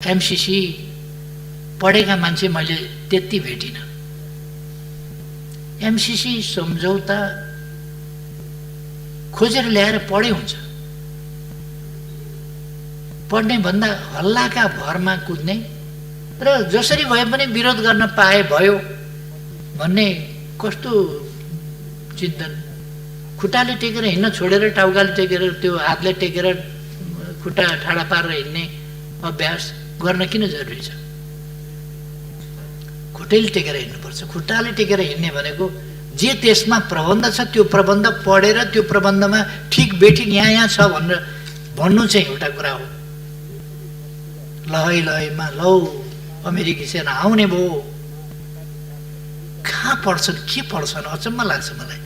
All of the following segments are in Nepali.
एमसीसी पढेका मान्छे मैले त्यति भेटिनँ। एमसीसी सम्झौता खोजेर ल्याएर पढे हुन्छ, पढ्ने भन्दा हल्लाका भरमा कुद्ने र जसरी भए पनि विरोध गर्न पाए भयो भन्ने कस्तो चिन्तन। खुट्टाले टेकेर हिँड्न छोडेर टाउकाले टेकेर त्यो हातले टेकेर खुट्टा ठाडा पारेर हिँड्ने अभ्यास गर्न किन जरुरी छ? खुट्टाले टेकेर हिँड्नुपर्छ। खुट्टाले टेकेर हिँड्ने भनेको जे त्यसमा प्रबन्ध छ त्यो प्रबन्ध पढेर त्यो प्रबन्धमा ठिक बेठिक यहाँ छ भनेर भन्नु चाहिँ एउटा कुरा हो। लहै लहैमा लौ अमेरिकी सेना आउने भयो, कहाँ पढ्छन् के पढ्छन् अचम्म लाग्छ मलाई।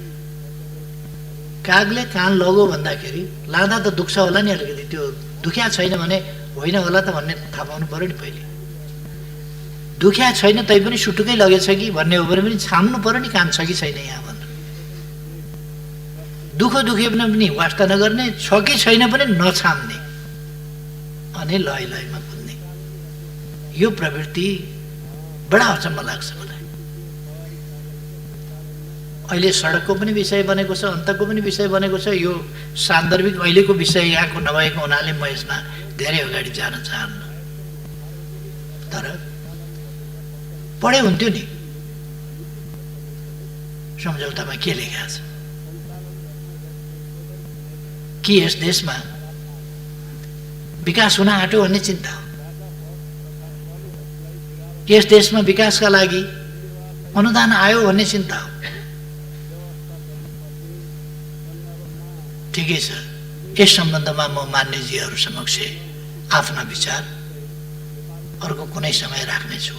कागले कान लगो भन्दाखेरि लाँदा त दुख्छ होला नि, अलिकति त्यो दुख्या छैन भने होइन होला त भन्ने थाहा पाउनु पर्यो नि। पहिले दुख्या छैन तै पनि सुटुकै लगेछ कि भन्ने हो भने पनि छाम्नु पर्यो नि, कान छ कि छैन यहाँ भनेर। दुखे पनि वास्ता नगर्ने, छ कि छैन पनि नछाम्ने अनि लय लयमा कुद्ने, यो प्रवृत्ति बडा अचम्म लाग्छ मलाई। अहिले सडकको पनि विषय बनेको छ, अन्तको पनि विषय बनेको छ। यो सान्दर्भिक अहिलेको विषय यहाँको नभएको हुनाले म यसमा धेरै अगाडि जान चाहन्न, तर पढे हुन्थ्यो नि सम्झौतामा के लेखा छ। कि यस देशमा विकास हुन आँट्यो भन्ने चिन्ता हो, यस देशमा विकासका लागि अनुदान आयो भन्ने चिन्ता हो। ठिकै छ, यस सम्बन्धमा म मान्यजीहरू समक्ष आफ्ना विचार अर्को कुनै समय राख्नेछु।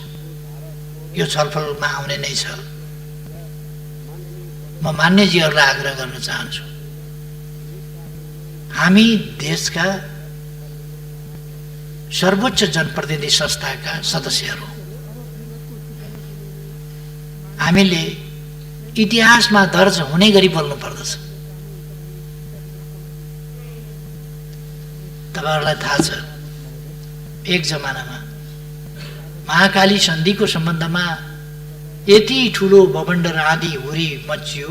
यो छलफलमा आउने नै छ। म मान्यजीहरूलाई आग्रह गर्न चाहन्छु, हामी देशका सर्वोच्च जनप्रतिनिधि संस्थाका सदस्यहरू, हामीले इतिहासमा दर्ज हुने गरी बोल्नु पर्दछ। तपाईहरुलाई थाहा छ, एक जमानामा महाकाली सन्धिको सम्बन्धमा यति ठुलो बबन्डर आदि हुरी मचियो,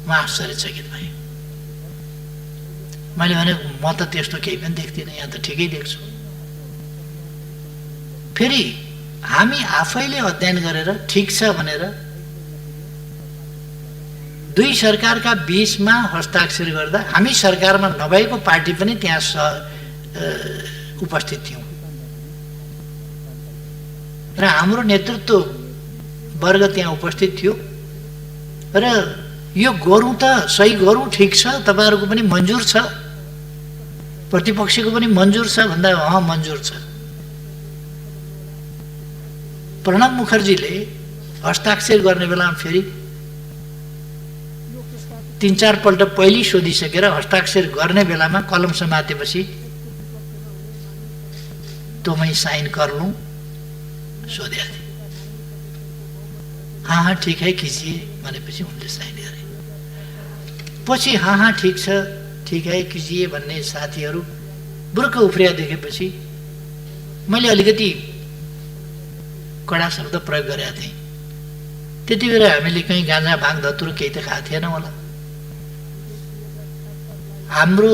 म आश्चर्यचकित भएँ। मैले भने म त त्यस्तो केही पनि देख्दिनँ, यहाँ त ठिकै देख्छु। फेरि हामी आफैले अध्ययन गरेर ठिक छ भनेर दुई सरकारका बीचमा हस्ताक्षर गर्दा हामी सरकारमा नभएको पार्टी पनि त्यहाँ उपस्थित थियौँ र हाम्रो नेतृत्व वर्ग त्यहाँ उपस्थित थियो र यो गरौँ त सही गरौँ, ठिक छ, तपाईहरुको पनि मन्जुर छ, प्रतिपक्षको पनि मन्जुर छ भन्दा मन्जुर छ। प्रणब मुखर्जीले हस्ताक्षर गर्ने बेलामा फेरि 3-4 पल्ट पहिले सोधिसकेर हस्ताक्षर गर्ने बेलामा कलम समातेपछि तो मैं साइन कर लूं सोधे थे। हाँ ठीक है कीजिए भनेपछि उनले साइन गरे। पछि हाँ ठीक है कीजिए भन्ने साथीहरू बुर्क उफ्रिया देखेपछि मैले अलिकति कडा शब्द प्रयोग गरेका थिएँ। त्यति बेला हामीले कहीँ गाँजा भाङ धतुरो केही त खाएको थिएन होला। हाम्रो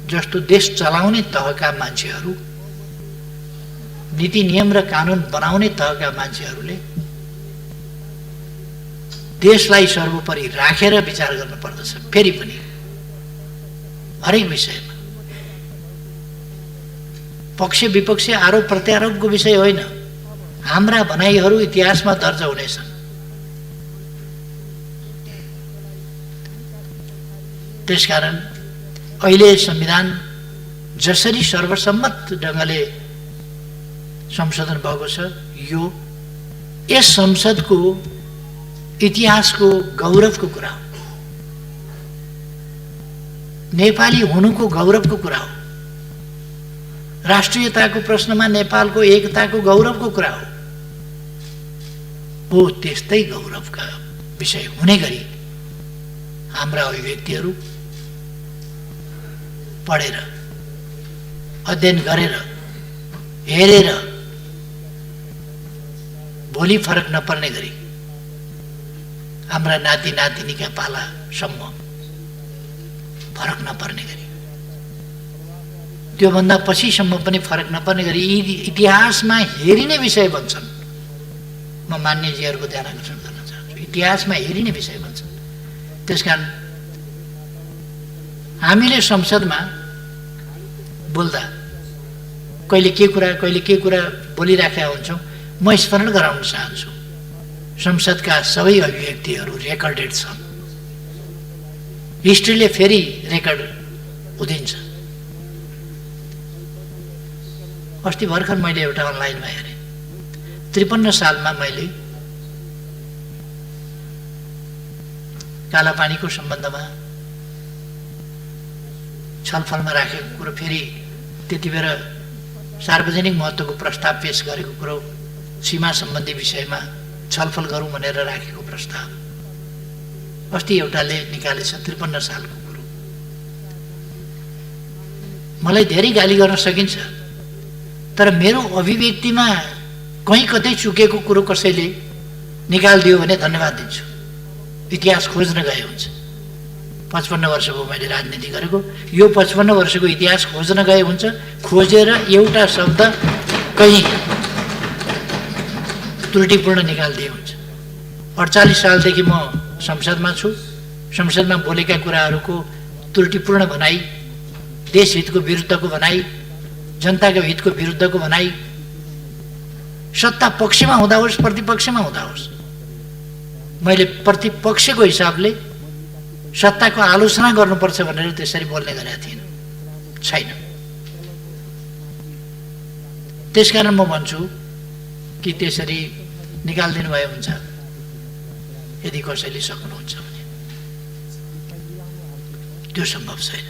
जस्तो देश चलाउने तहका मान्छेहरू, नीति नियम र कानुन बनाउने तहका मान्छेहरूले देशलाई सर्वोपरि राखेर विचार गर्न पर्दछ। फेरि पनि हरेक विषयमा पक्ष विपक्ष आरोप प्रत्यारोपको विषय होइन, हाम्रा भनाइहरू इतिहासमा दर्ज हुनेछन्। त्यसकारण अहिले संविधान जसरी सर्वसम्मत ढङ्गले संशोधन भएको छ, यो यस संसदको इतिहासको गौरवको कुरा हो, नेपाली हुनुको गौरवको कुरा हो, राष्ट्रियताको प्रश्नमा नेपालको एकताको गौरवको कुरा हो। त्यस्तै गौरवका विषय हुने गरी हाम्रा अभिव्यक्तिहरू पढेर अध्ययन गरेर हेरेर भोलि फरक नपर्ने गरी हाम्रा नाति नातिनीका पालासम्म फरक नपर्ने गरी, त्योभन्दा पछिसम्म पनि फरक नपर्ने गरी यी इतिहासमा हेरिने विषय बन्छन्। म मान्यजीहरूको ध्यान आकर्षण गर्न चाहन्छु, इतिहासमा हेरिने विषय बन्छन्। त्यसकारण हामीले संसदमा बोल्दा कहिले के कुरा बोलिराखेका हुन्छौँ। म स्मरण गराउन चाहन्छु, संसदका सबै अभिव्यक्तिहरू रेकर्डेड छन्। हिस्ट्रीले फेरि रेकर्ड उदिन्छ। अस्ति भर्खर मैले एउटा अनलाइनमा हेरेँ, 53 सालमा मैले कालापानीको सम्बन्धमा छलफलमा राखेको कुरो, फेरि त्यति बेला सार्वजनिक महत्त्वको प्रस्ताव पेश गरेको कुरो, सीमा सम्बन्धी विषयमा छलफल गरौँ भनेर राखेको प्रस्ताव अस्ति एउटाले निकालेछ। 53 सालको कुरो। मलाई धेरै गाली गर्न सकिन्छ, तर मेरो अभिव्यक्तिमा कहीँ कतै चुकेको कुरो कसैले निकालिदियो भने धन्यवाद दिन्छु। इतिहास खोज्न गए हुन्छ। 55 वर्ष भयो मैले राजनीति गरेको, यो 55 वर्षको इतिहास खोज्न गए हुन्छ। खोजेर एउटा शब्द कहीँ त्रुटिपूर्ण निकालिदिए हुन्छ। 48 सालदेखि म संसदमा छु। संसदमा बोलेका कुराहरूको त्रुटिपूर्ण भनाइ, देश हितको विरुद्धको भनाइ, जनताको हितको विरुद्धको भनाइ, सत्ता पक्षमा हुँदा होस् प्रतिपक्षमा हुँदा होस्, मैले प्रतिपक्षको हिसाबले सत्ताको आलोचना गर्नुपर्छ भनेर त्यसरी बोल्ने गरेका थिइनँ, छैन। त्यसकारण म भन्छु कि त्यसरी निकालिदिनु भए हुन्छ यदि कसैले सक्नुहुन्छ भने। त्यो सम्भव छैन।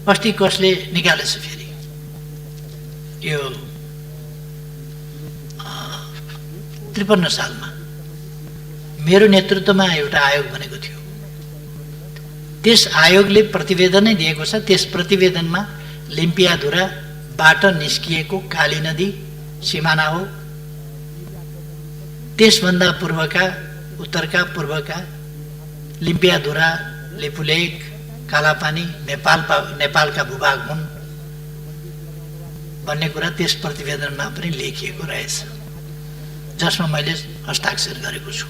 अस्ति कसले निकालेछ फेरि, यो 53 सालमा मेरो नेतृत्वमा एउटा आयोग बनेको थियो। त्यस आयोगले प्रतिवेदनै दिएको छ। त्यस प्रतिवेदनमा लिम्पियाधुराबाट निस्किएको काली नदी सिमाना हो। त्यसभन्दा पूर्वका, उत्तरका पूर्वका लिम्पियाधुरा, लिपुलेक, कालापानी नेपालका भूभाग हुन् भन्ने कुरा त्यस प्रतिवेदनमा पनि लेखिएको रहेछ, जसमा मैले हस्ताक्षर गरेको छु।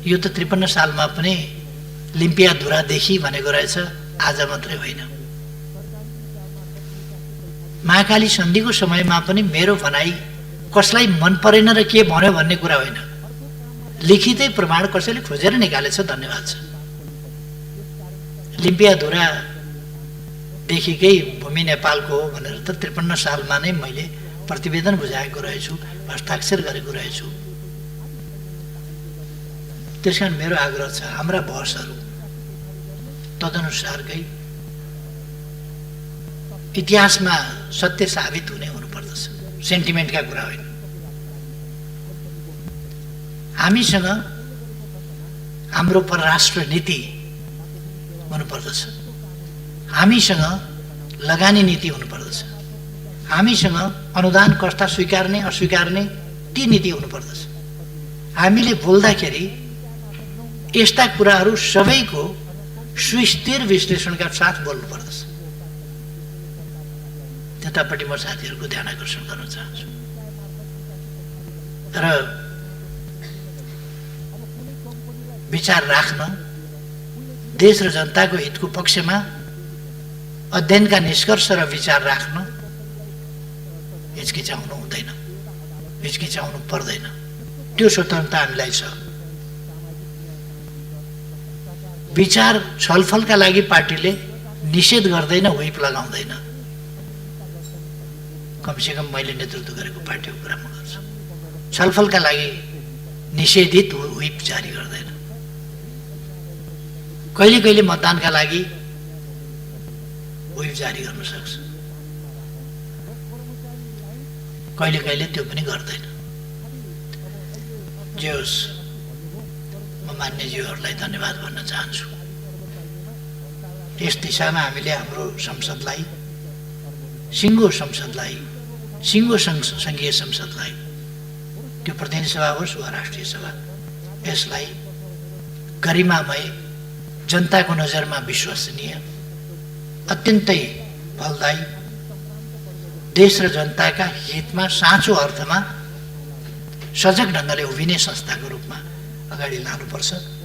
यो त 53 सालमा पनि लिम्पियाधुरादेखि भनेको रहेछ, आज मात्रै होइन। महाकाली सन्धिको समयमा पनि मेरो भनाइ कसलाई मन परेन र के भन्यो भन्ने कुरा होइन, लिखितै प्रमाण कसैले खोजेर निकालेछ, धन्यवाद छ। लिम्पियाधुरादेखिकै भूमि नेपालको हो भनेर त 53 सालमा नै मैले प्रतिवेदन बुझाएको रहेछु, हस्ताक्षर गरेको रहेछु। त्यसकारण मेरो आग्रह छ, हाम्रा बहसहरू तदनुसारकै इतिहासमा सत्य साबित हुनुपर्दछ, सेन्टिमेन्टका कुरा होइन। हामीसँग हाम्रो परराष्ट्र नीति हुनुपर्दछ, हामीसँग लगानी नीति हुनुपर्दछ, हामीसँग अनुदान कस्ता स्वीकार्ने अस्वीकार्ने ती नीति हुनुपर्दछ। हामीले बोल्दाखेरि यस्ता कुराहरू सबैको सुस्थिर विश्लेषणका साथ बोल्नुपर्दछ। त्यतापट्टि म साथीहरूको ध्यान आकर्षण गर्न चाहन्छु। र विचार राख्न, देश र जनताको हितको पक्षमा अध्ययनका निष्कर्ष र विचार राख्न हिचकिचाउनु हुँदैन, हिचकिचाउनु पर्दैन। त्यो स्वतन्त्रता हामीलाई छ। विचार छलफलका लागि पार्टीले निषेध गर्दैन, व्हिप लगाउँदैन। कमसेकम मैले नेतृत्व गरेको पार्टीको कुरा म गर्छु। छलफलका लागि निषेधित व्हिप जारी गर्दैन। कहिले कहिले मतदानका लागि व्हिप जारी गर्न सक्छ, कहिले कहिले त्यो पनि गर्दैन। जे होस्, म मान्यज्यूहरूलाई धन्यवाद भन्न चाहन्छु। त्यस दिशामा हामीले हाम्रो संसदलाई, सिङ्गो संसदलाई, सिङ्गो सङ्घीय संसदलाई, त्यो प्रतिनिधि सभा होस् वा राष्ट्रिय सभा, यसलाई गरिमामय, जनताको नजरमा विश्वसनीय, अत्यन्तै फलदायी, देश र जनताका हितमा साँचो अर्थमा सजग ढङ्गले उभिने संस्थाको रूपमा अगाडि लानुपर्छ।